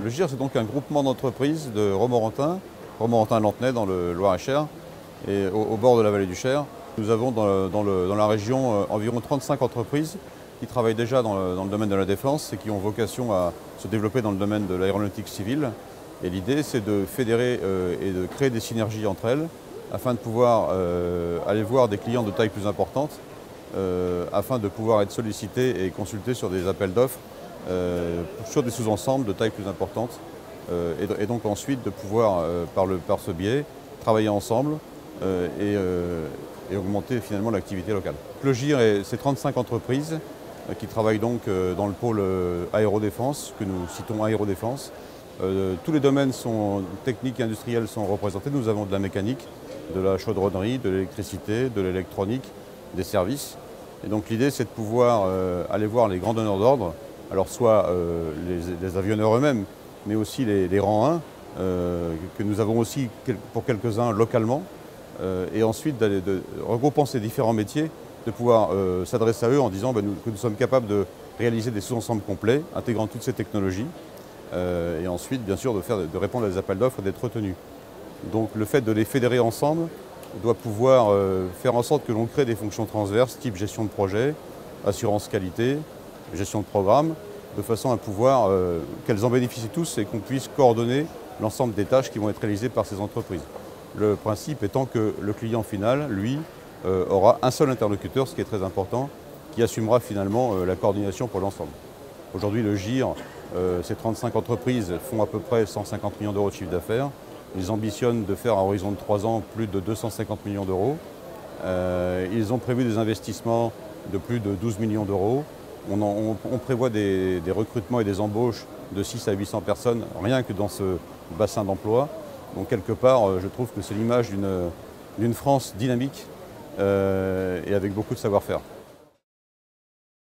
Le GIR, c'est donc un groupement d'entreprises de Romorantin-Lanthenay dans le Loir-et-Cher et au bord de la vallée du Cher. Nous avons dans la région environ 35 entreprises qui travaillent déjà dans le domaine de la défense et qui ont vocation à se développer dans le domaine de l'aéronautique civile. Et l'idée, c'est de fédérer et de créer des synergies entre elles afin de pouvoir aller voir des clients de taille plus importante, afin de pouvoir être sollicité et consulté sur des appels d'offres sur des sous-ensembles de taille plus importante et donc ensuite de pouvoir, par ce biais, travailler ensemble et augmenter finalement l'activité locale. Le GIR, c'est 35 entreprises qui travaillent donc dans le pôle aérodéfense, que nous citons aérodéfense. Tous les domaines techniques et industriels sont représentés. Nous avons de la mécanique, de la chaudronnerie, de l'électricité, de l'électronique, des services. Et donc l'idée, c'est de pouvoir aller voir les grands donneurs d'ordre, alors soit les avionneurs eux-mêmes, mais aussi les rangs 1, que nous avons aussi pour quelques-uns localement, et ensuite regroupant ces différents métiers, de pouvoir s'adresser à eux en disant que nous sommes capables de réaliser des sous-ensembles complets, intégrant toutes ces technologies, et ensuite, bien sûr, de répondre à des appels d'offres et d'être retenus. Donc le fait de les fédérer ensemble doit pouvoir faire en sorte que l'on crée des fonctions transverses, type gestion de projet, assurance qualité, gestion de programme, de façon à pouvoir qu'elles en bénéficient tous et qu'on puisse coordonner l'ensemble des tâches qui vont être réalisées par ces entreprises. Le principe étant que le client final, lui, aura un seul interlocuteur, ce qui est très important, qui assumera finalement la coordination pour l'ensemble. Aujourd'hui, le GIR, ces 35 entreprises font à peu près 150 millions d'euros de chiffre d'affaires. Ils ambitionnent de faire à horizon de 3 ans plus de 250 millions d'euros. Ils ont prévu des investissements de plus de 12 millions d'euros. On prévoit des recrutements et des embauches de 6 à 800 personnes, rien que dans ce bassin d'emploi. Donc quelque part, je trouve que c'est l'image d'une France dynamique et avec beaucoup de savoir-faire.